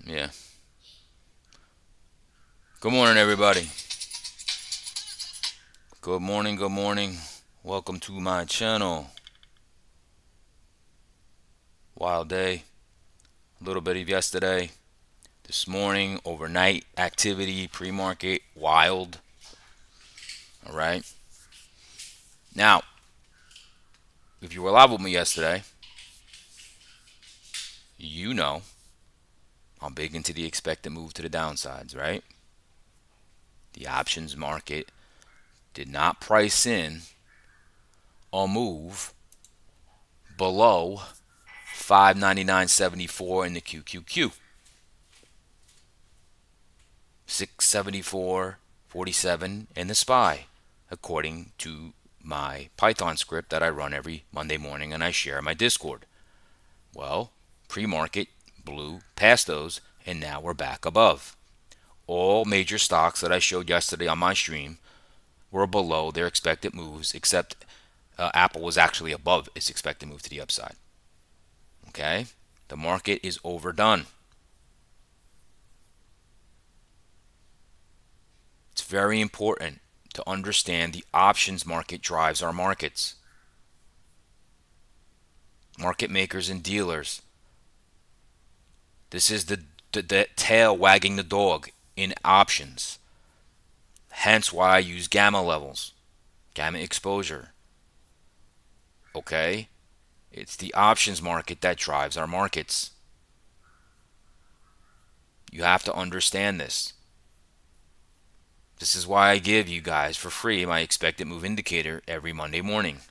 Yeah. Good morning, everybody. Good morning. Good morning. Welcome to my channel. Wild day. A little bit of yesterday. This morning, overnight activity, pre-market, wild. All right. Now, if you were live with me yesterday, you know I'm big into the expected move to the downsides, right? The options market did not price in a move below 599.74 in the QQQ. 674.47 in the SPY, according to my Python script that I run every Monday morning and I share in my Discord. Well, pre-market blew past those, and now we're back above. All major stocks that I showed yesterday on my stream were below their expected moves, except Apple was actually above its expected move to the upside. Okay? The market is overdone. It's very important to understand the options market drives our markets. Market makers and dealers. This is the tail wagging the dog in options. Hence why I use gamma levels, gamma exposure. Okay? It's the options market that drives our markets. You have to understand this. This is why I give you guys for free my expected move indicator every Monday morning.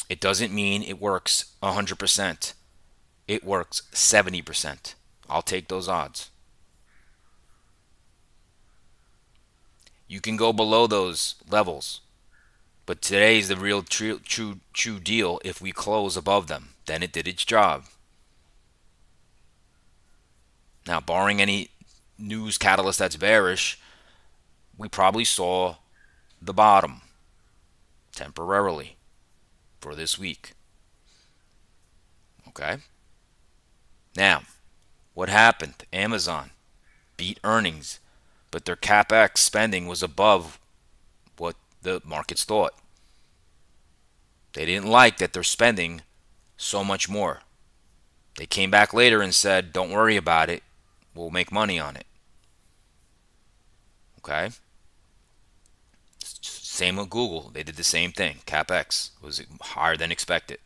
It doesn't mean it works 100%. It works 70%. I'll take those odds. You can go below those levels, but today's the real true deal. If we close above them, then it did its job. Now, barring any news catalyst that's bearish, we probably saw the bottom temporarily for this week. Okay? Now, what happened? Amazon beat earnings, but their CapEx spending was above what the markets thought. They didn't like that they're spending so much more. They came back later and said, don't worry about it. We'll make money on it. Okay? Same with Google. They did the same thing. CapEx was higher than expected.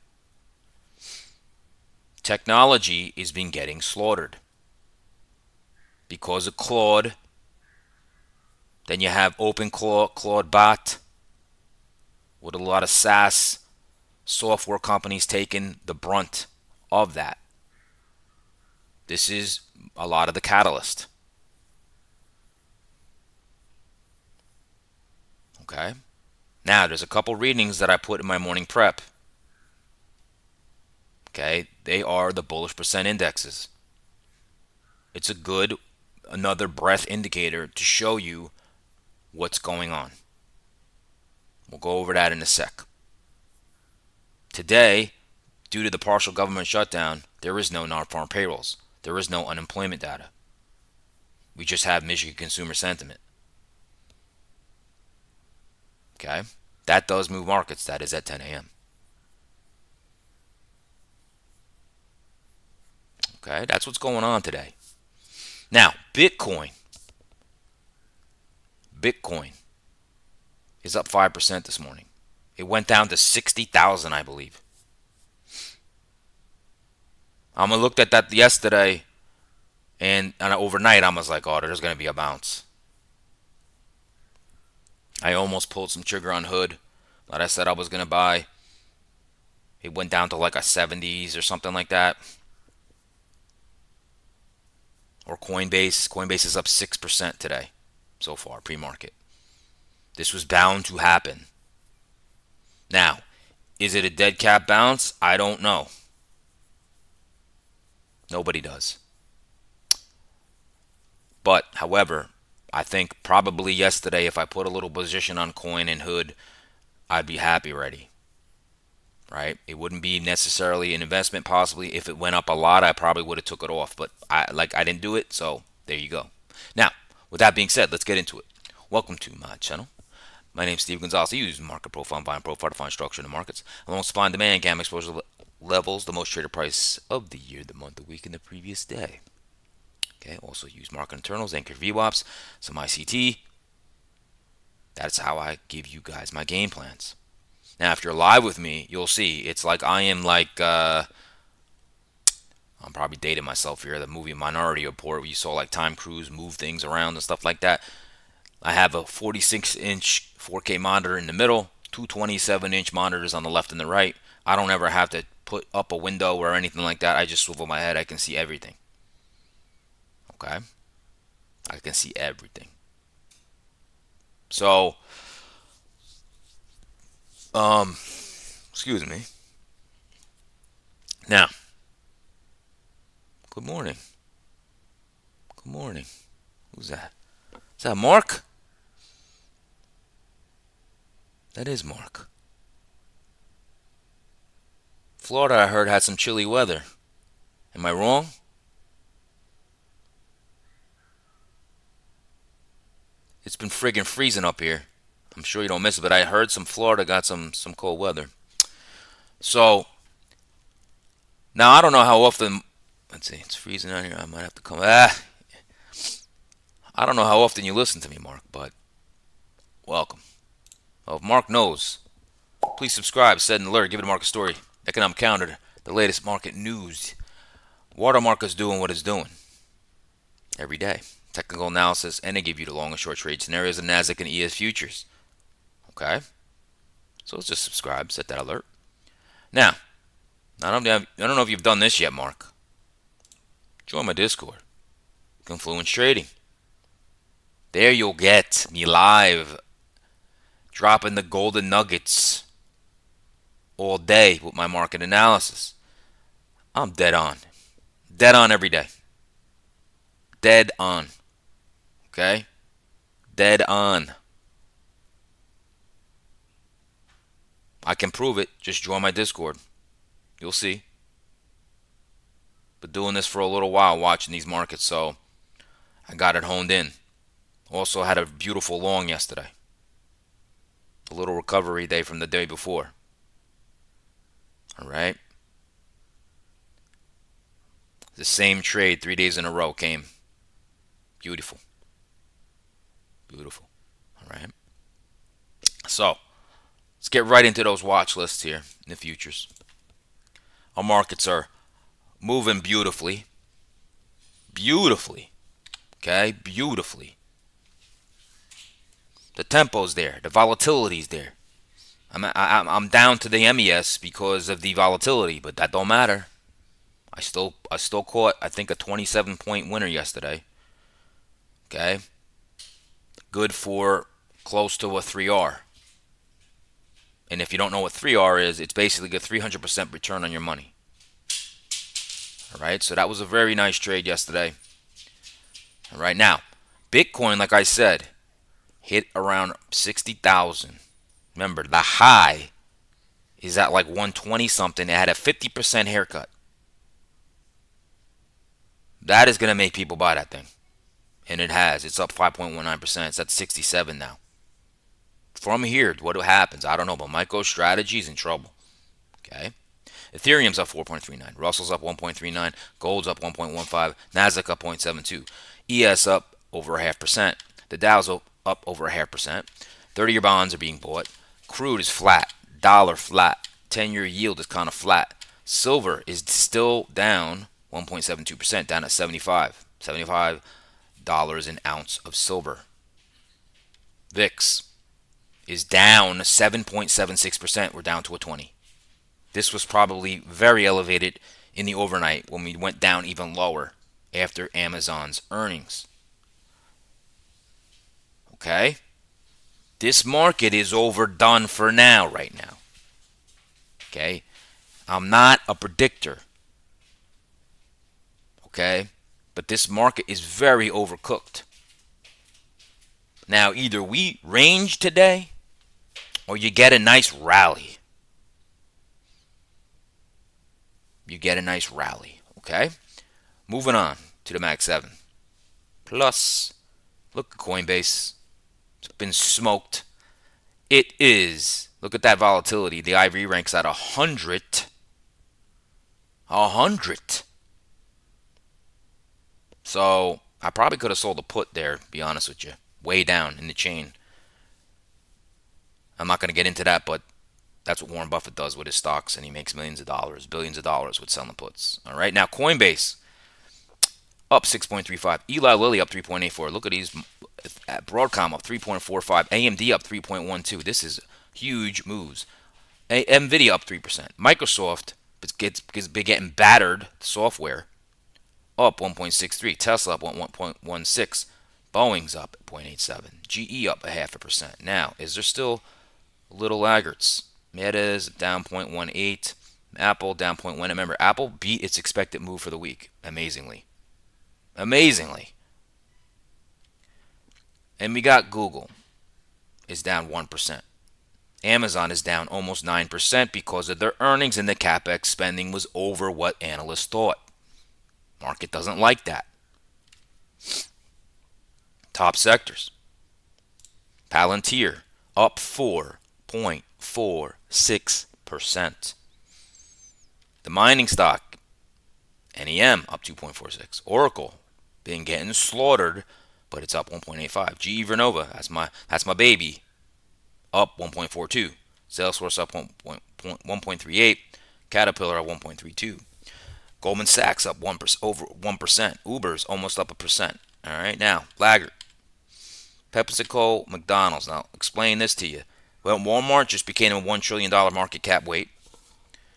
Technology is being getting slaughtered. Because of Claude, then you have Claude Bot, with a lot of SaaS software companies taking the brunt of that. This is a lot of the catalyst. Okay? Now, there's a couple readings that I put in my morning prep. Okay? They are the bullish percent indexes. It's another breadth indicator to show you what's going on. We'll go over that in a sec. Today, due to the partial government shutdown, there is no non-farm payrolls. There is no unemployment data. We just have Michigan consumer sentiment. Okay? That does move markets. That is at 10 a.m. Okay? That's what's going on today. Now, Bitcoin is up 5% this morning. It went down to 60,000, I believe. I looked at that yesterday, and overnight I was like, oh, there's going to be a bounce. I almost pulled some trigger on Hood that I said I was going to buy. It went down to like a 70s or something like that. Or Coinbase. Coinbase is up 6% today so far, pre-market. This was bound to happen. Now, is it a dead cat bounce? I don't know. Nobody does. But, however, I think probably yesterday if I put a little position on Coin and Hood, I'd be happy already. right? It wouldn't be necessarily an investment. Possibly, if it went up a lot, I probably would have took it off. But I didn't do it, so there you go. Now, with that being said, let's get into it. Welcome to my channel. My name is Steve Gonzalez. I use market profile and buying profile to find structure in the markets, along with supply and demand, gamma exposure levels, the most traded price of the year, the month, the week, and the previous day. Okay. Also use market internals, anchor VWAPs, some ICT. That's how I give you guys my game plans. Now, if you're live with me, you'll see it's like I am like I'm probably dating myself here. The movie Minority Report, where you saw like Tom Cruise move things around and stuff like that. I have a 46-inch 4K monitor in the middle, two 27-inch monitors on the left and the right. I don't ever have to put up a window or anything like that. I just swivel my head. I can see everything. Okay? I can see everything. So, excuse me. Now, good morning. Good morning. Who's that? Is that Mark? That is Mark. Florida, I heard, had some chilly weather. Am I wrong? It's been friggin' freezing up here. I'm sure you don't miss it, but I heard some Florida got some cold weather. So, now I don't know how often. Let's see, it's freezing out here. I might have to come. I don't know how often you listen to me, Mark, but welcome. Well, if Mark knows, please subscribe, set an alert, give it a market story, economic calendar, the latest market news. Watermark is doing what it's doing every day. Technical analysis, and they give you the long and short trade scenarios of NASDAQ and ES futures. Okay? So let's just subscribe, set that alert. Now, I don't know if you've done this yet, Mark. Join my Discord, Confluence Trading. There you'll get me live, dropping the golden nuggets all day with my market analysis. I'm dead on. Dead on every day. Dead on. Okay? Dead on. I can prove it. Just join my Discord. You'll see. Been doing this for a little while, watching these markets, so I got it honed in. Also had a beautiful long yesterday. A little recovery day from the day before. All right. The same trade 3 days in a row came. Beautiful. Beautiful. All right. So, let's get right into those watch lists here in the futures. Our markets are moving beautifully. Beautifully. Okay? Beautifully. The tempo's there. The volatility's there. I'm down to the MES because of the volatility, but that don't matter. I still caught, I think, a 27-point winner yesterday. Okay? Good for close to a 3R. And if you don't know what 3R is, it's basically a 300% return on your money. All right? So that was a very nice trade yesterday. All right, now, Bitcoin, like I said, hit around 60,000. Remember, the high is at like 120 something. It had a 50% haircut. That is going to make people buy that thing. And it has. It's up 5.19%. It's at 67 now. From here, what happens? I don't know, but MicroStrategy is in trouble. Okay? Ethereum's up 4.39. Russell's up 1.39. Gold's up 1.15. Nasdaq up 0.72. ES up over 0.5%. The Dow's up over 0.5%. 30-year bonds are being bought. Crude is flat. Dollar flat. 10-year yield is kind of flat. Silver is still down 1.72%, down at 75. $75 an ounce of silver. VIX is down 7.76%. We're down to a 20. This was probably very elevated in the overnight when we went down even lower after Amazon's earnings. Okay? This market is overdone for now, right now. Okay? I'm not a predictor. Okay? But this market is very overcooked. Now, either we range today or you get a nice rally. you get a nice rally. Okay, moving on to the Mag 7 Plus. Look at Coinbase. It's been smoked. It is. Look at that volatility. The IV ranks at 100. 100. So I probably could have sold a put there, be honest with you. Way down in the chain. I'm not going to get into that, but that's what Warren Buffett does with his stocks, and he makes millions of dollars, billions of dollars with selling puts. All right, now Coinbase up 6.35. Eli Lilly up 3.84. Look at these. Broadcom up 3.45. AMD up 3.12. This is huge moves. Nvidia up 3%. Microsoft gets been getting battered. Software up 1.63. Tesla up 1.16. Boeing's up 0.87. GE up 0.5%. Now, is there still little laggards? Meta's down 0.18. Apple down 0.1. Remember, Apple beat its expected move for the week. Amazingly. And we got Google is down 1%. Amazon is down almost 9% because of their earnings, and the capex spending was over what analysts thought. Market doesn't like that. Top sectors. Palantir up 4.46%. The mining stock, NEM up 2.46. Oracle been getting slaughtered, but it's up 1.85. GE Vernova, that's my baby, up 1.42. Salesforce up 1.38. Caterpillar up 1.32. Goldman Sachs up 1%, over 1%. Uber's almost up 1%. All right, now laggard. PepsiCo, McDonald's. Now explain this to you. Well, Walmart just became a $1 trillion market cap weight.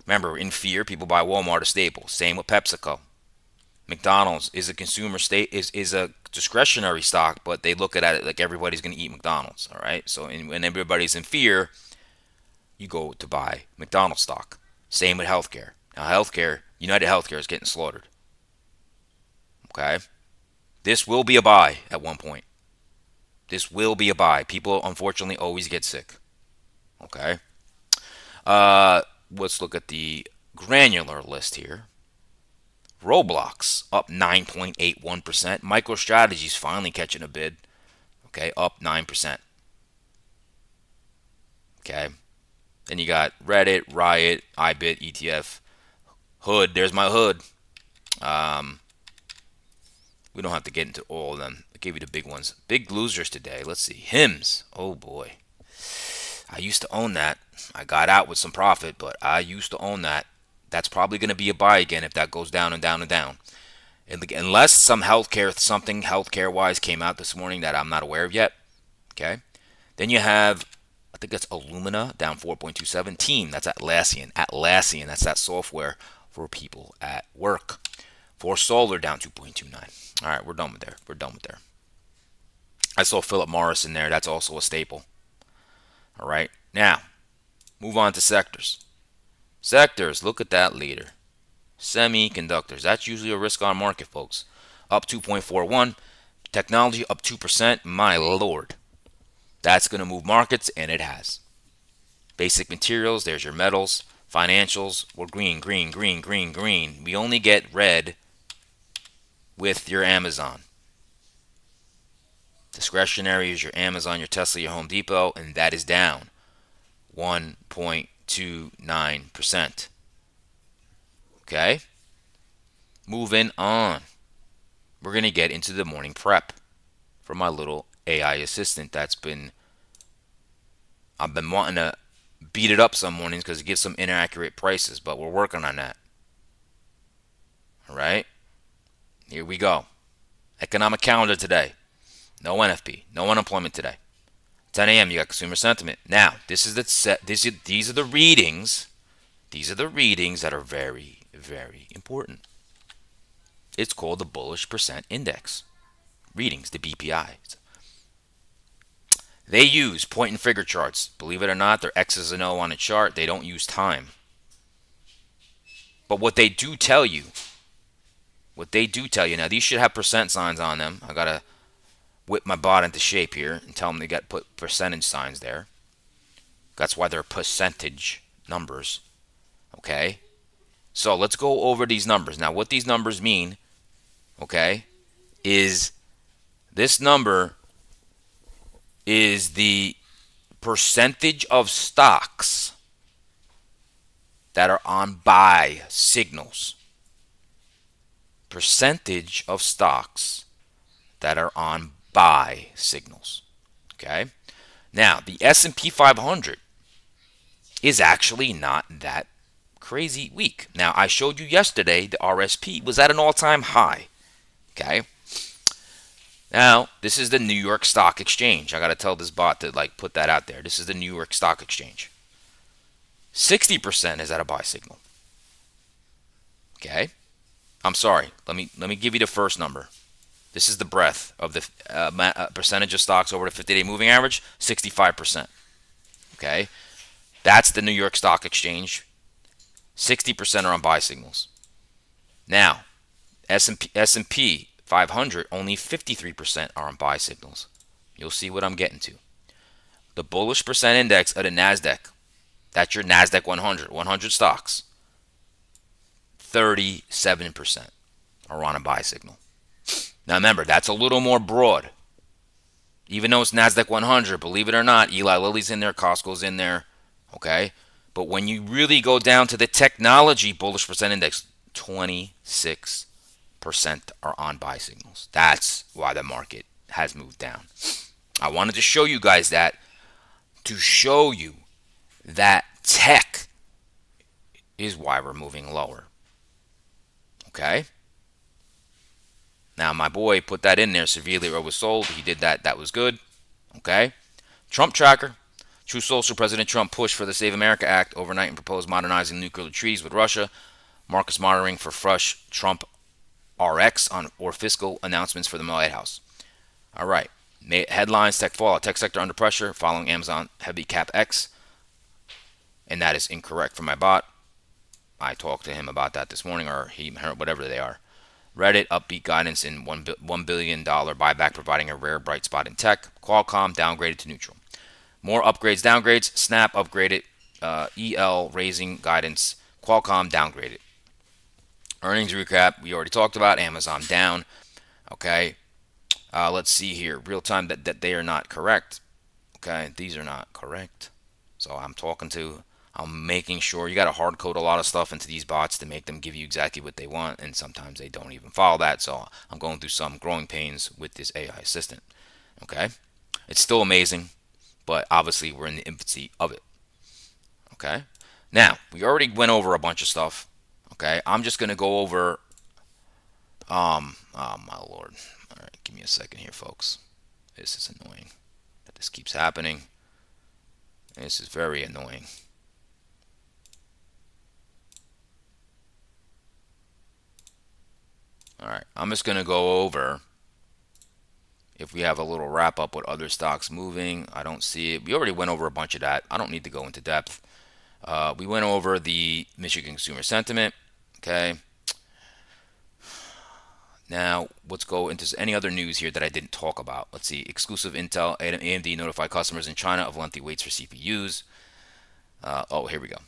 Remember, in fear, people buy Walmart a staple. Same with PepsiCo. McDonald's is a consumer state is a discretionary stock, but they look at it like everybody's going to eat McDonald's. All right, so when everybody's in fear, you go to buy McDonald's stock. Same with healthcare. Now, healthcare, United Healthcare is getting slaughtered. Okay, this will be a buy at one point. This will be a buy. People unfortunately always get sick. Okay, let's look at the granular list here. Roblox up 9.81%. MicroStrategy's finally catching a bid. Okay, up 9%. Okay. Then you got Reddit, Riot, iBit, ETF, Hood. There's my Hood. We don't have to get into all of them. I gave you the big ones. Big losers today. Let's see. Hims. Oh boy. I used to own that. I got out with some profit, but I used to own that. That's probably going to be a buy again if that goes down and down and down. Unless something healthcare wise came out this morning that I'm not aware of yet. Okay. Then you have, I think that's Illumina down 4.27. Team, that's Atlassian. That's that software for people at work. For Solar down 2.29. All right, we're done with there. I saw Philip Morris in there. That's also a staple. All right. Now, move on to sectors. Sectors, look at that leader. Semiconductors. That's usually a risk on market, folks. Up 2.41. Technology up 2%. My lord. That's going to move markets, and it has. Basic materials, there's your metals. Financials, we're green. We only get red with your Amazon. Discretionary is your Amazon, your Tesla, your Home Depot, and that is down 1.29%. Okay? Moving on. We're going to get into the morning prep for my little AI assistant I've been wanting to beat it up some mornings because it gives some inaccurate prices, but we're working on that. All right? Here we go. Economic calendar today. No NFP. No unemployment today. 10 a.m. you got consumer sentiment. Now, these are the readings. These are the readings that are very, very important. It's called the bullish percent index. Readings, the BPI. They use point and figure charts. Believe it or not, they're X's and O on a chart. They don't use time. But what they do tell you, now these should have percent signs on them. I gotta whip my bot into shape here and tell them they got put percentage signs there. That's why they're percentage numbers. Okay? So let's go over these numbers. Now, what these numbers mean, okay, is this number is the percentage of stocks that are on buy signals. Percentage of stocks that are on buy signals. Okay? Now, the S&P 500 is actually not that crazy weak. Now, I showed you yesterday the RSP was at an all-time high. Okay? Now, this is the New York Stock Exchange. I got to tell this bot to put that out there. This is the New York Stock Exchange. 60% is at a buy signal. Okay? I'm sorry. Let me give you the first number. This is the breadth of the percentage of stocks over the 50-day moving average, 65%. Okay? That's the New York Stock Exchange. 60% are on buy signals. Now, S&P 500, only 53% are on buy signals. You'll see what I'm getting to. The bullish percent index of the NASDAQ, that's your NASDAQ 100 stocks, 37% are on a buy signal. Now remember, that's a little more broad. Even though it's NASDAQ 100, believe it or not, Eli Lilly's in there, Costco's in there, okay? But when you really go down to the technology bullish percent index, 26% are on buy signals. That's why the market has moved down. I wanted to show you guys that to show you that tech is why we're moving lower. Okay? Now, my boy put that in there, severely oversold. He did that. That was good. Okay? Trump tracker. True Social, President Trump pushed for the Save America Act overnight and proposed modernizing nuclear treaties with Russia. Marcus monitoring for fresh Trump RX or fiscal announcements for the White House. All right. Headlines, tech fallout. Tech sector under pressure following Amazon heavy CapEx. And that is incorrect for my bot. I talked to him about that this morning, or he heard whatever they are. Reddit upbeat guidance in $1 billion buyback, providing a rare bright spot in tech. Qualcomm downgraded to neutral. More upgrades, downgrades. Snap upgraded. EL raising guidance. Qualcomm downgraded. Earnings recap, we already talked about. Amazon down. Okay. Let's see here. Real time that they are not correct. Okay. These are not correct. So I'm making sure you got to hard code a lot of stuff into these bots to make them give you exactly what they want, and sometimes they don't even follow that. So I'm going through some growing pains with this AI assistant. Okay, it's still amazing, but obviously we're in the infancy of it. Okay, now we already went over a bunch of stuff. Okay, I'm just gonna go over. Oh my lord! All right, give me a second here, folks. This is annoying that this keeps happening. This is very annoying. All right, I'm just going to go over if we have a little wrap up with other stocks moving. I don't see it. We already went over a bunch of that. I don't need to go into depth. We went over the Michigan consumer sentiment. Okay. Now, let's go into any other news here that I didn't talk about. Let's see. Exclusive intel. AMD notify customers in China of lengthy waits for CPUs. Here we go.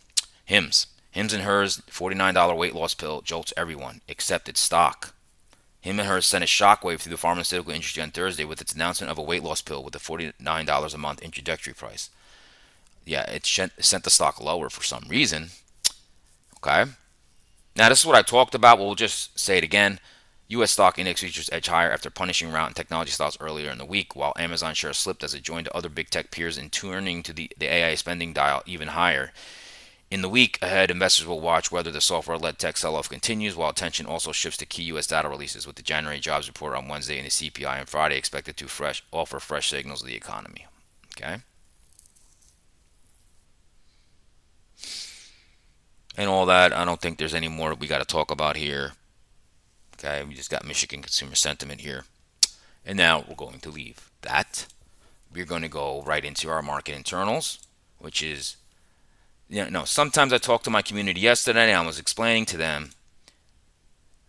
Hims and Hers $49 weight loss pill jolts everyone except its stock. Hims and Hers sent a shockwave through the pharmaceutical industry on Thursday with its announcement of a weight loss pill with a $49 a month introductory price. Yeah, it sent the stock lower for some reason. Okay. Now, this is what I talked about. We'll just say it again. U.S. stock index futures edge higher after punishing rout in technology stocks earlier in the week, while Amazon shares slipped as it joined other big tech peers in turning to the AI spending dial even higher. In the week ahead, investors will watch whether the software-led tech sell-off continues, while attention also shifts to key U.S. data releases, with the January jobs report on Wednesday and the CPI on Friday expected to offer fresh signals of the economy. Okay? And all that, I don't think there's any more we got to talk about here. Okay, we just got Michigan consumer sentiment here. And now we're going to leave that. We're going to go right into our market internals, which is, sometimes I talked to my community yesterday and I was explaining to them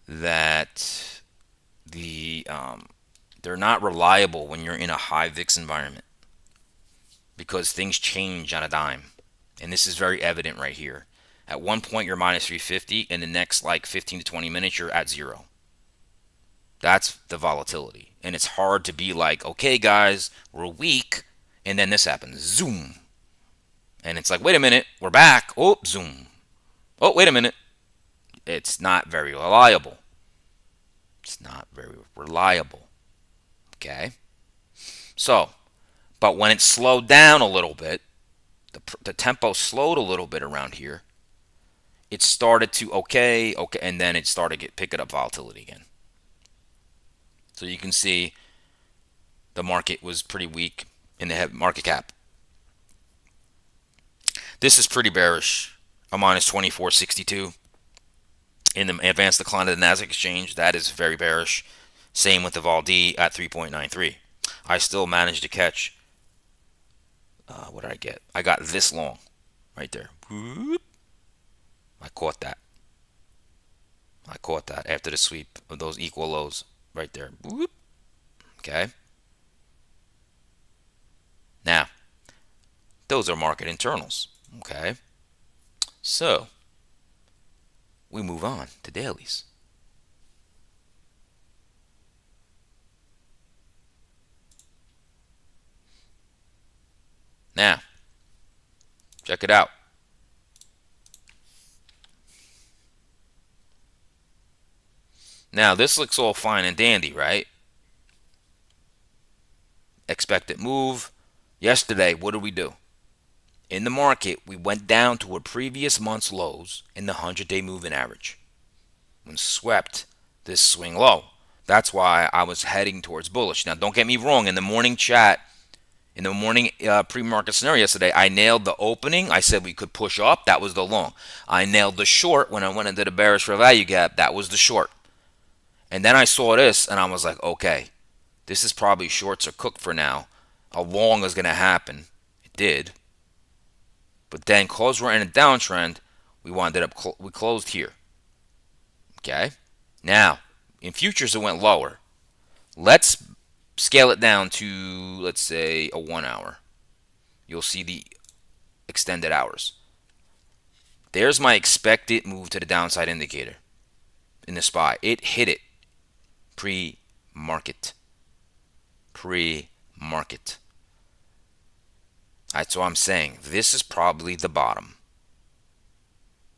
that they're not reliable when you're in a high VIX environment because things change on a dime. And this is very evident right here. At one point, you're minus 350, and the next like 15 to 20 minutes, you're at zero. That's the volatility. And it's hard to be like, okay, guys, we're weak. And then this happens. Zoom. And it's like, wait a minute, we're back. Oh, zoom. Oh, wait a minute. It's not very reliable. It's not very reliable. Okay? So, but when it slowed down a little bit, the tempo slowed a little bit around here. It started to okay, and then it started picking up volatility again. So you can see the market was pretty weak in the market cap. This is pretty bearish. A minus 24.62 in the advanced decline of the Nasdaq exchange. That is very bearish. Same with the Vol D at 3.93. I still managed to catch. What did I get? I got this long, right there. I caught that. I caught that after the sweep of those equal lows, right there. Okay. Now, those are market internals. Okay. So, we move on to dailies. Now, check it out. Now, this looks all fine and dandy, right? Expected move. Yesterday, what did we do? In the market, we went down to a previous month's lows in the 100-day moving average and swept this swing low. That's why I was heading towards bullish. Now, don't get me wrong. In the morning chat, in the morning pre-market scenario yesterday, I nailed the opening. I said we could push up. That was the long. I nailed the short when I went into the bearish for value gap. That was the short. And then I saw this, and I was like, okay, this is probably shorts are cooked for now. A long is going to happen. It did. But then, because we're in a downtrend, we we closed here. Okay? Now, in futures, it went lower. Let's scale it down to, let's say, a 1 hour. You'll see the extended hours. There's my expected move to the downside indicator in the SPY. It hit it pre-market. Pre-market. That's what I'm saying. This is probably the bottom.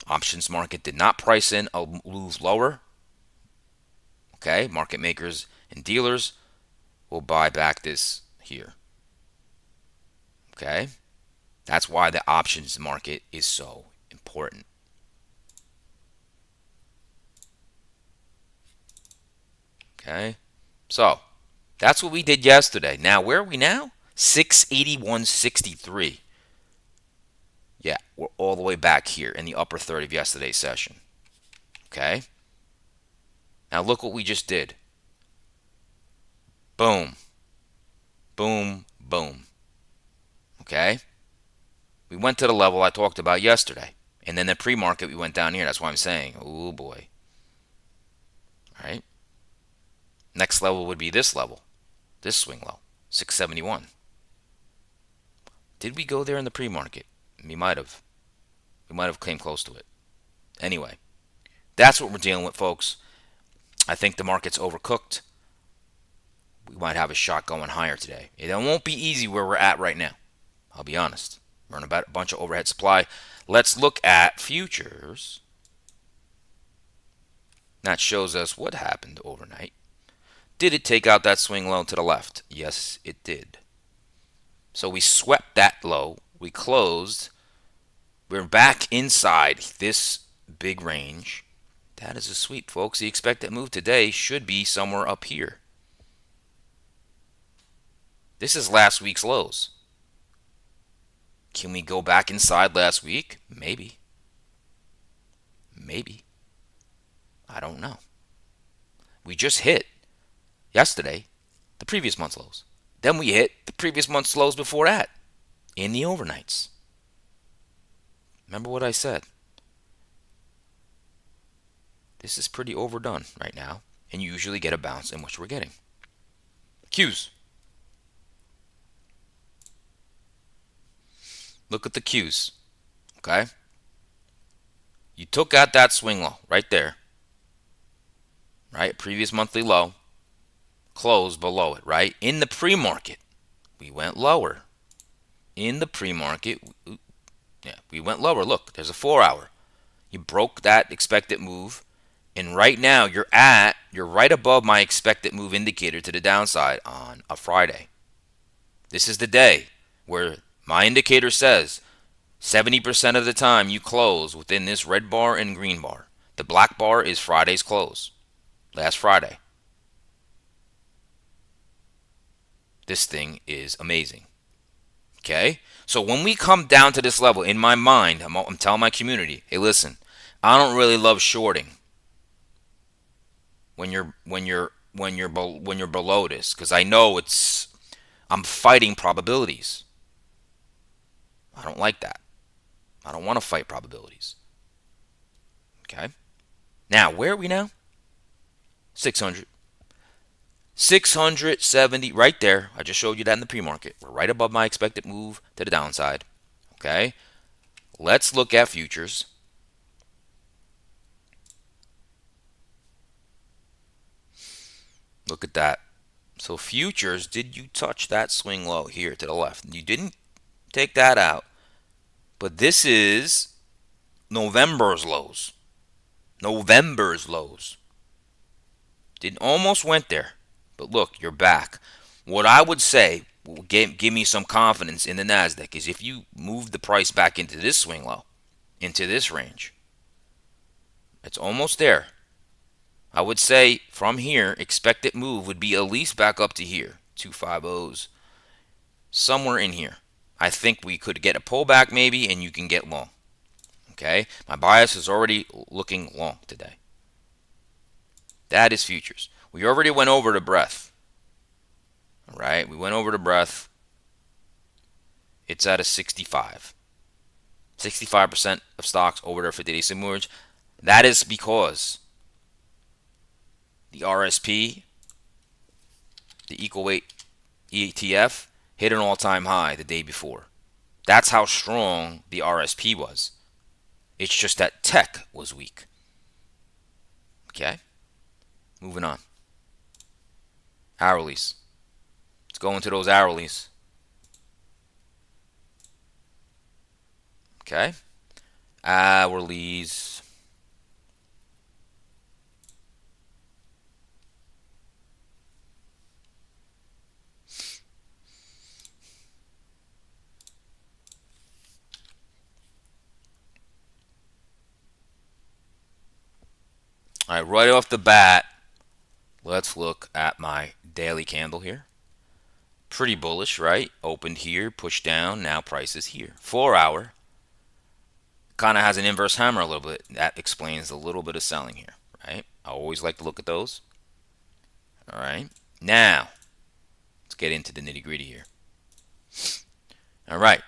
Options market did not price in a move lower. Okay, market makers and dealers will buy back this here. Okay, that's why the options market is so important. Okay, so that's what we did yesterday. Now, where are we now? 681.63. Yeah, we're all the way back here in the upper third of yesterday's session. Okay, now look what we just did. Boom, boom, boom. Okay, we went to the level I talked about yesterday. And then the pre-market, we went down here. That's why I'm saying, oh boy. All right. Next level would be this level, this swing low, 671. Did we go there in the pre-market? We might have. We might have came close to it. Anyway, that's what we're dealing with, folks. I think the market's overcooked. We might have a shot going higher today. It won't be easy where we're at right now. I'll be honest. We're in a bunch of overhead supply. Let's look at futures. That shows us what happened overnight. Did it take out that swing low to the left? Yes, it did. So we swept that low. We closed. We're back inside this big range. That is a sweep, folks. The expected move today should be somewhere up here. This is last week's lows. Can we go back inside last week? Maybe. Maybe. I don't know. We just hit yesterday the previous month's lows. Then we hit the previous month's lows before that in the overnights. Remember what I said. This is pretty overdone right now, and you usually get a bounce in which we're getting. Qs. Look at the Qs. Okay? You took out that swing low right there, right? Previous monthly low, closed below it, right? In the pre-market, we went lower. In the pre-market, yeah, we went lower. Look, there's a 4 hour. You broke that expected move, and right now you're right above my expected move indicator to the downside on a Friday. This is the day where my indicator says 70% of the time you close within this red bar and green bar. The black bar is Friday's close, last Friday. This thing is amazing. Okay? So when we come down to this level, in my mind, I'm telling my community, hey, listen, I don't really love shorting when you're below this, because I know I'm fighting probabilities. I don't like that. I don't want to fight probabilities. Okay? Now, where are we now? 600. 670 right there. I just showed you that in the pre-market. We're right above my expected move to the downside. Okay? Let's look at futures. Look at that. So futures, did you touch that swing low here to the left? You didn't take that out. But this is November's lows. November's lows. Didn't almost went there. But look, you're back. What I would say will give me some confidence in the Nasdaq is if you move the price back into this swing low, into this range. It's almost there. I would say from here, expected move would be at least back up to here. 250s. Somewhere in here. I think we could get a pullback maybe, and you can get long. Okay? My bias is already looking long today. That is futures. We already went over the breadth. All right? We went over the breadth. It's at a 65. 65% of stocks over their 50-day simple average. That is because the RSP, the equal weight ETF, hit an all-time high the day before. That's how strong the RSP was. It's just that tech was weak. Okay? Moving on. Hourlies. Let's go into those hourlies. Okay? Hourlies. All right, right off the bat, let's look at my daily candle here. Pretty bullish, right? Opened here, pushed down, now price is here. 4 hour. Kind of has an inverse hammer a little bit. That explains a little bit of selling here, right? I always like to look at those. All right. Now, let's get into the nitty gritty here. All right.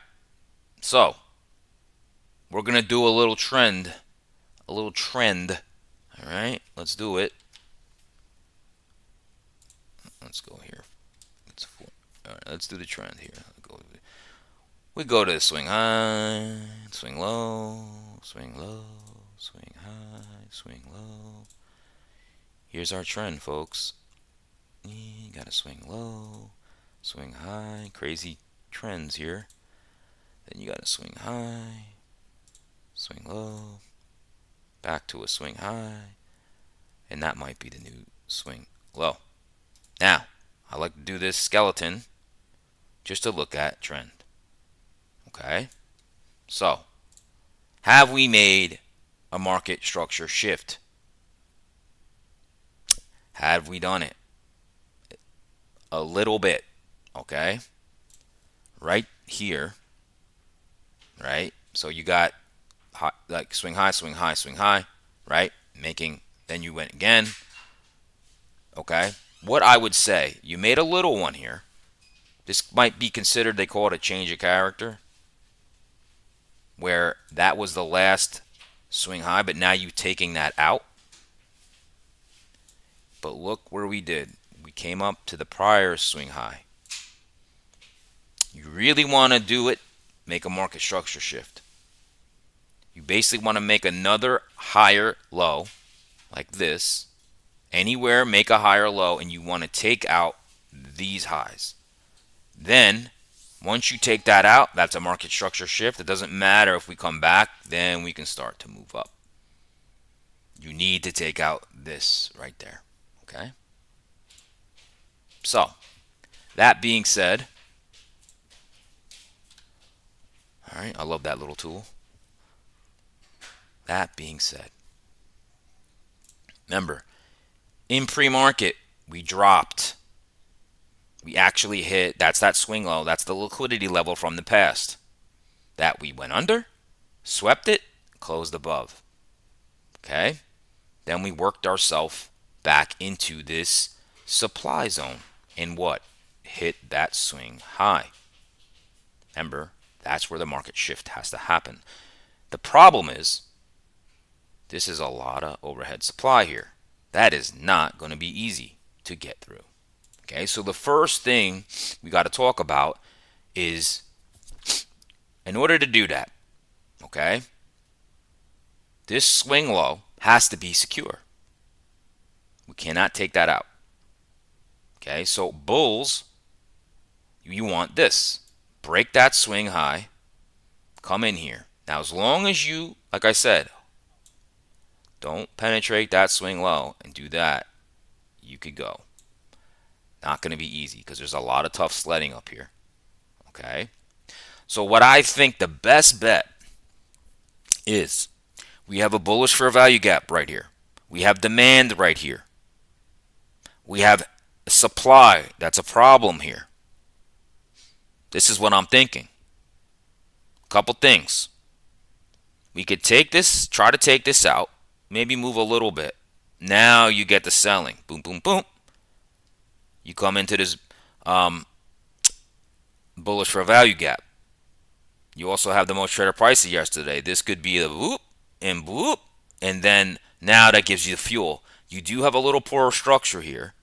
So, we're going to do a little trend. A little trend. All right. Let's do it. Let's go here. All right. Let's do the trend here. We go to the swing high, swing low, swing low, swing high, swing low. Here's our trend, folks. You gotta swing low, swing high. Crazy trends here. Then you gotta swing high, swing low, back to a swing high, and that might be the new swing low. Now, I like to do this skeleton just to look at trend. Okay, so have we made a market structure shift? Have we done it? A little bit. Okay, right here, right? So you got high, like swing high, swing high, swing high, right? Making, then you went again. Okay, what I would say, you made a little one here. This might be considered, they call it a change of character, where that was the last swing high, but now you taking that out. But look where we did. We came up to the prior swing high. You really want to do it, make a market structure shift. You basically want to make another higher low like this. Anywhere, make a higher low, and you want to take out these highs. Then, once you take that out, that's a market structure shift. It doesn't matter if we come back, then we can start to move up. You need to take out this right there. Okay? So, that being said, all right, I love that little tool. That being said, remember, in pre-market, we dropped. We actually hit, that's that swing low, that's the liquidity level from the past. That we went under, swept it, closed above. Okay? Then we worked ourselves back into this supply zone. And what? Hit that swing high. Remember, that's where the market shift has to happen. The problem is, this is a lot of overhead supply here. That is not going to be easy to get through. Okay, so the first thing we got to talk about is, in order to do that, okay, this swing low has to be secure. We cannot take that out. Okay, so bulls, you want this. Break that swing high, come in here. Now, as long as you, like I said, don't penetrate that swing low and do that, you could go. Not going to be easy because there's a lot of tough sledding up here. Okay, so what I think the best bet is, we have a bullish fair value gap right here. We have demand right here. We have supply. That's a problem here. This is what I'm thinking. Couple things. We could take this, try to take this out, maybe move a little bit. Now you get the selling. Boom, boom, boom. You come into this bullish fair value gap. You also have the most traded prices yesterday. This could be the whoop and whoop, and then now that gives you the fuel. You do have a little poorer structure here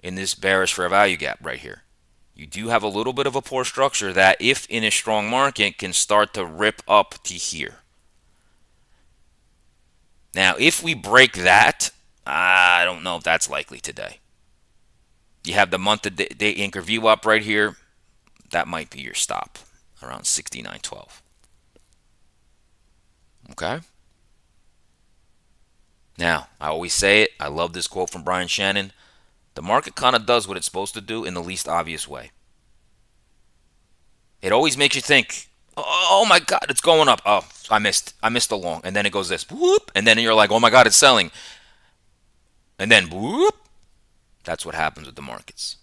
in this bearish fair value gap right here. You do have a little bit of a poor structure that, if in a strong market, can start to rip up to here. Now, if we break that, I don't know if that's likely today. You have the month-to-date anchor view up right here. That might be your stop around 69.12. Okay? Now, I always say it. I love this quote from Brian Shannon. The market kind of does what it's supposed to do in the least obvious way. It always makes you think, oh my God, it's going up. Oh, I missed the long. And then it goes this, whoop. And then you're like, oh my God, it's selling. And then whoop. That's what happens with the markets.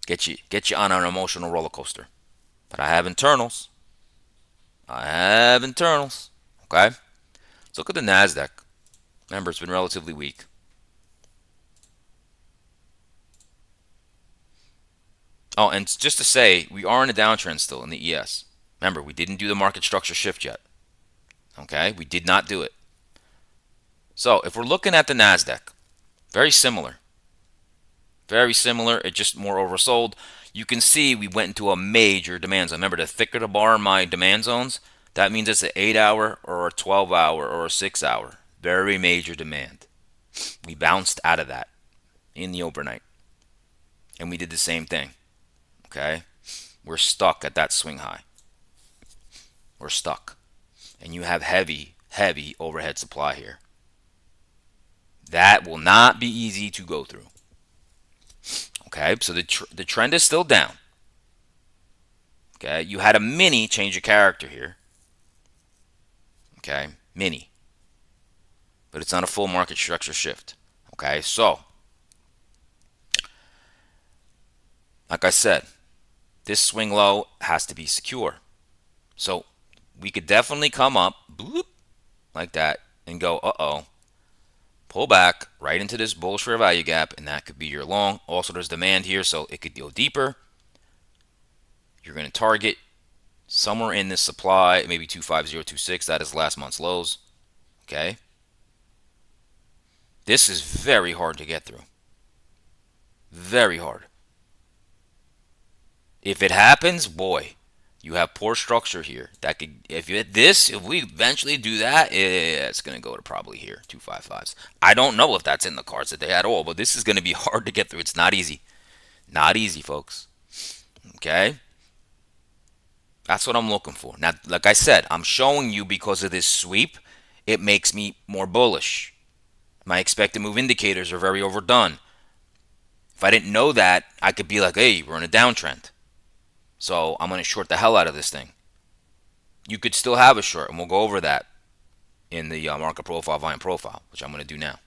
Get you on an emotional roller coaster. But I have internals. Okay? Let's look at the NASDAQ. Remember, it's been relatively weak. Oh, and just to say, we are in a downtrend still in the ES. Remember, we didn't do the market structure shift yet. Okay? We did not do it. So, if we're looking at the NASDAQ, very similar. Very similar. It's just more oversold. You can see we went into a major demand zone. Remember, the thicker the bar in my demand zones, that means it's an 8-hour or a 12-hour or a 6-hour. Very major demand. We bounced out of that in the overnight. And we did the same thing. Okay? We're stuck at that swing high. We're stuck. And you have heavy, heavy overhead supply here. That will not be easy to go through. Okay, so the trend is still down. Okay, you had a mini change of character here. Okay, mini. But it's not a full market structure shift. Okay, so, like I said, this swing low has to be secure. So, we could definitely come up, boop, like that, and go, uh-oh. Pull back right into this bullish fair value gap, and that could be your long. Also, there's demand here, so it could go deeper. You're going to target somewhere in this supply, maybe 25026. That is last month's lows. Okay. This is very hard to get through. Very hard. If it happens, boy, You have poor structure here. That could, if we eventually do that, it's going to go to probably here, 255s. I don't know if that's in the cards today at all, but this is going to be hard to get through. It's not easy. Not easy, folks. Okay? That's what I'm looking for. Now, like I said, I'm showing you because of this sweep, it makes me more bullish. My expected move indicators are very overdone. If I didn't know that, I could be like, hey, we're in a downtrend. So I'm going to short the hell out of this thing. You could still have a short, and we'll go over that in the market profile, volume profile, which I'm going to do now.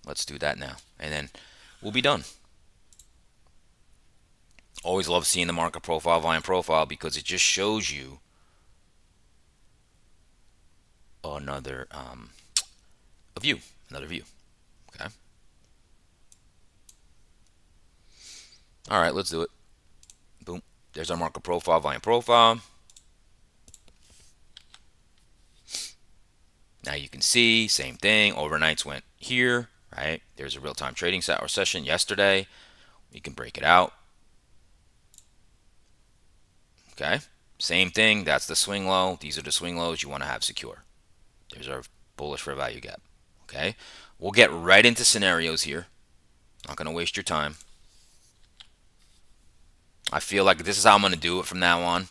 Let's do that now, and then we'll be done. Always love seeing the market profile, volume profile, because it just shows you another a view, another view. Okay. All right, let's do it. Boom. There's our market profile, volume profile. Now you can see, same thing. Overnights went here, right? There's a real-time trading session yesterday. We can break it out. Okay. Same thing. That's the swing low. These are the swing lows you want to have secure. There's our bullish fair value gap. Okay. We'll get right into scenarios here. Not going to waste your time. I feel like this is how I'm going to do it from now on.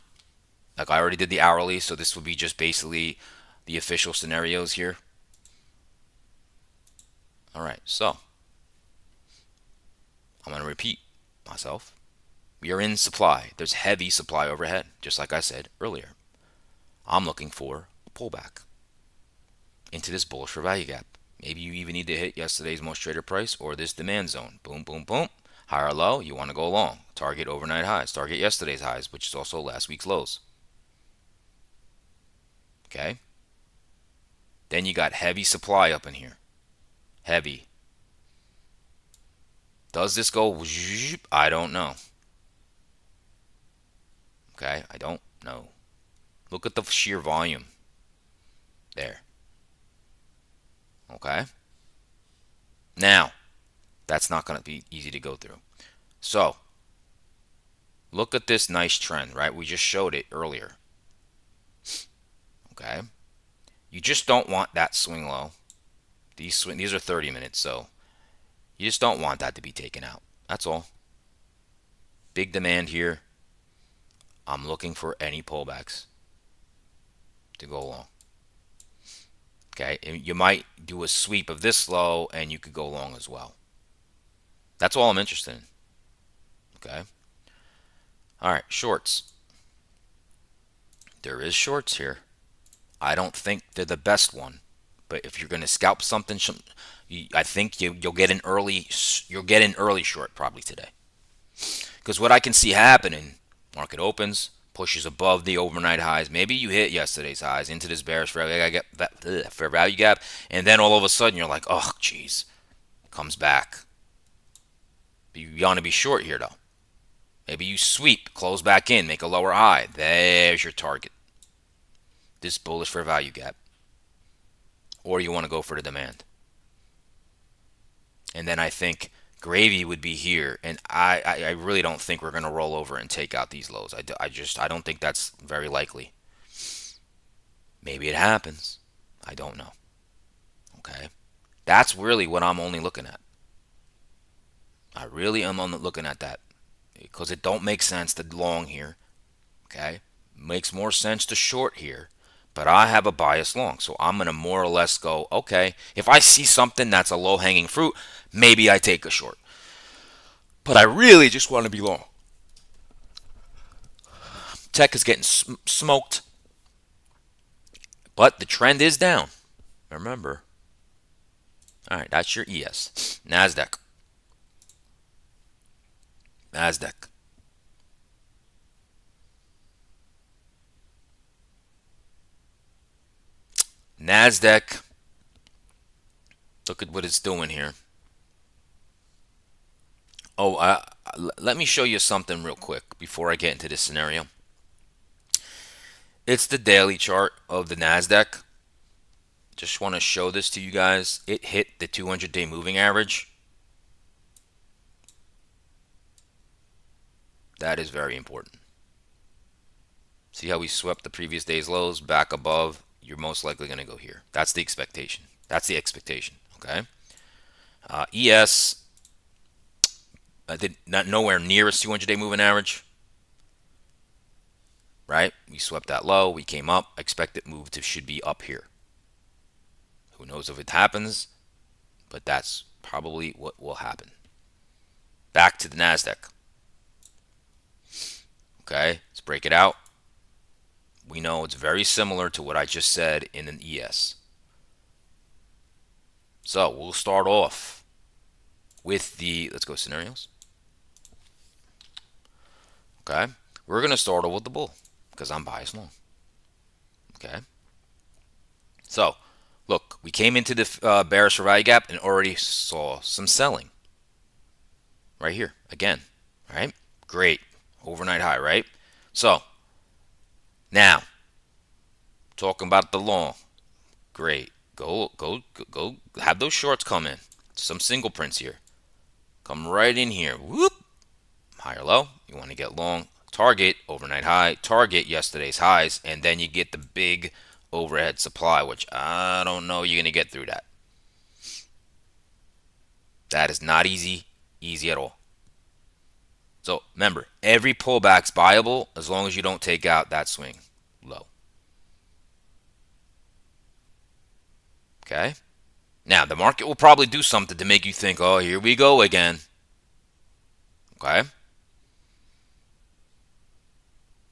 Like I already did the hourly, so this will be just basically the official scenarios here. All right, so I'm going to repeat myself. We are in supply. There's heavy supply overhead, just like I said earlier. I'm looking for a pullback into this bullish for value gap. Maybe you even need to hit yesterday's most traded price or this demand zone. Boom, boom, boom. High or low, you want to go long. Target overnight highs. Target yesterday's highs, which is also last week's lows. Okay? Then you got heavy supply up in here. Heavy. Does this go? I don't know. Okay? I don't know. Look at the sheer volume. There. Okay? Now, that's not going to be easy to go through. So, look at this nice trend, right? We just showed it earlier. Okay? You just don't want that swing low. These are 30 minutes, so you just don't want that to be taken out. That's all. Big demand here. I'm looking for any pullbacks to go long. Okay, you might do a sweep of this low and you could go long as well. That's all I'm interested in. Okay. All right, shorts. There is shorts here. I don't think they're the best one, but if you're going to scalp something, I think you'll get an early short probably today. Because what I can see happening, market opens, pushes above the overnight highs. Maybe you hit yesterday's highs into this bearish fair value gap, and then all of a sudden you're like, oh, geez, comes back. You want to be short here though. Maybe you sweep, close back in, make a lower high. There's your target. This bullish fair value gap. Or you want to go for the demand. And then I think gravy would be here, and I really don't think we're going to roll over and take out these lows. I don't think that's very likely. Maybe it happens. I don't know. Okay, that's really what I'm only looking at. I really am only looking at that because it don't make sense to long here. Okay, makes more sense to short here. But I have a bias long, so I'm going to more or less go, okay, if I see something that's a low-hanging fruit, maybe I take a short. But I really just want to be long. Tech is getting smoked, but the trend is down. Remember. All right, that's your ES. NASDAQ. NASDAQ. NASDAQ. Look at what it's doing here. Oh, let me show you something real quick before I get into this scenario. It's the daily chart of the NASDAQ. Just want to show this to you guys. It hit the 200-day moving average. That is very important. See how we swept the previous day's lows back above? You're most likely going to go here. That's the expectation. That's the expectation. Okay. ES did not nowhere near its 200-day moving average. Right? We swept that low. We came up. Expected move to should be up here. Who knows if it happens? But that's probably what will happen. Back to the Nasdaq. Okay. Let's break it out. We know it's very similar to what I just said in an ES. So we'll start off with the, let's go scenarios. Okay. We're going to start off with the bull because I'm biased long. Okay. So look, we came into the bearish for value gap and already saw some selling right here again. Right. Great. Overnight high, right? So now talking about the long. Great. Go have those shorts come in. Some single prints here. Come right in here. Whoop. Higher low. You want to get long. Target overnight high. Target yesterday's highs. And then you get the big overhead supply, which I don't know you're going to get through that. That is not easy at all. So remember, every pullback's buyable as long as you don't take out that swing low. Okay? Now, the market will probably do something to make you think, oh, here we go again. Okay?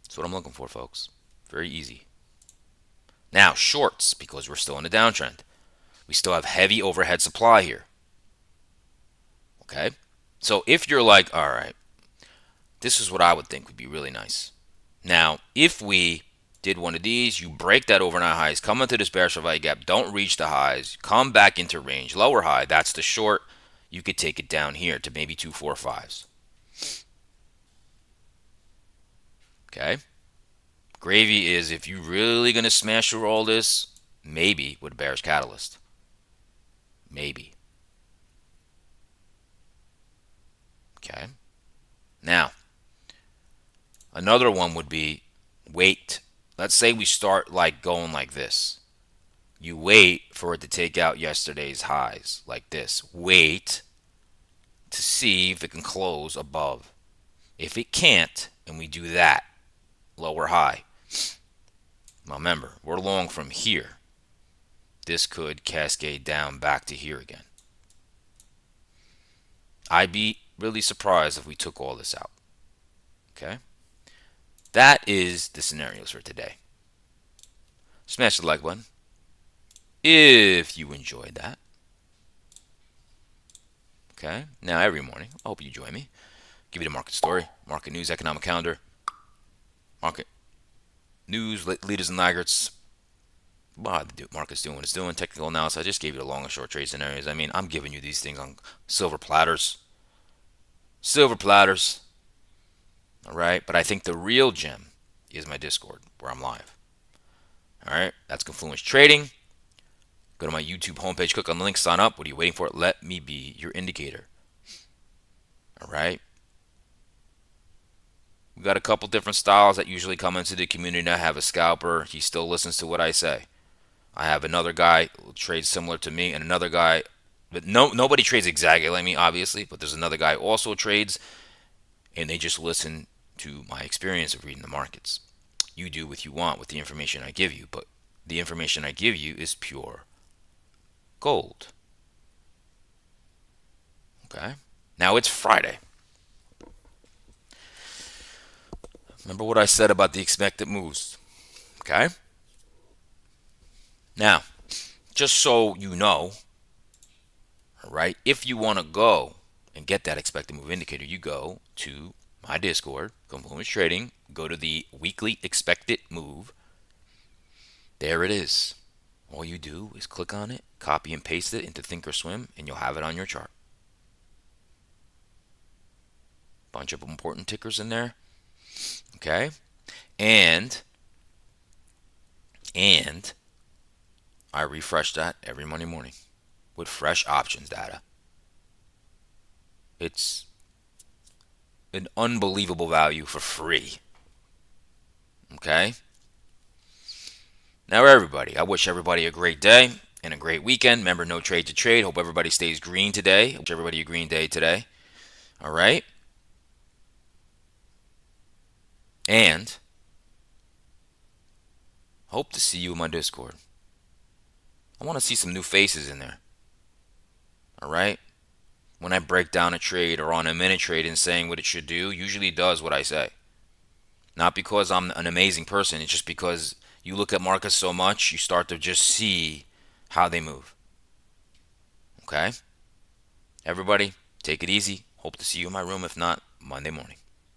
That's what I'm looking for, folks. Very easy. Now, shorts, because we're still in a downtrend. We still have heavy overhead supply here. Okay? So if you're like, all right, this is what I would think would be really nice. Now, if we did one of these, you break that overnight highs, come into this bearish value gap, don't reach the highs, come back into range, lower high, that's the short. You could take it down here to maybe 245s. Okay? Gravy is if you're really going to smash through all this, maybe with a bearish catalyst. Maybe. Okay? Now, another one would be wait. Let's say we start like going like this. You wait for it to take out yesterday's highs like this. Wait to see if it can close above. If it can't, and we do that, lower high. Now remember, we're long from here. This could cascade down back to here again. I'd be really surprised if we took all this out. Okay? That is the scenarios for today. Smash the like button if you enjoyed that. Okay? Now every morning, I hope you join me. Give you the market story, market news, economic calendar, market news, leaders and laggards. Well, the market's doing what it's doing. Technical analysis. I just gave you the long and short trade scenarios. I mean, I'm giving you these things on silver platters. Silver platters. All right. But I think the real gem is my Discord where I'm live. All right. That's Confluence Trading. Go to my YouTube homepage, click on the link, sign up. What are you waiting for? Let me be your indicator. All right. We've got a couple different styles that usually come into the community. I have a scalper. He still listens to what I say. I have another guy who trades similar to me, and another guy, but nobody trades exactly like me, obviously. But there's another guy who also trades, and they just listen to my experience of reading the markets. You do what you want with the information I give you, but the information I give you is pure gold. Okay? Now it's Friday. Remember what I said about the expected moves. Okay? Now, just so you know, all right, if you want to go and get that expected move indicator, you go to my Discord, Confluence Trading, go to the weekly expected move. There it is. All you do is click on it, copy and paste it into Thinkorswim, and you'll have it on your chart. Bunch of important tickers in there. Okay? And I refresh that every Monday morning with fresh options data. It's an unbelievable value for free. Okay? Now, everybody, I wish everybody a great day and a great weekend. Remember, no trade to trade. Hope everybody stays green today. Wish everybody a green day today. All right? And hope to see you in my Discord. I want to see some new faces in there. All right? When I break down a trade or on a minute trade and saying what it should do, usually does what I say. Not because I'm an amazing person, it's just because you look at markets so much, you start to just see how they move. Okay? Everybody, take it easy. Hope to see you in my room. If not, Monday morning.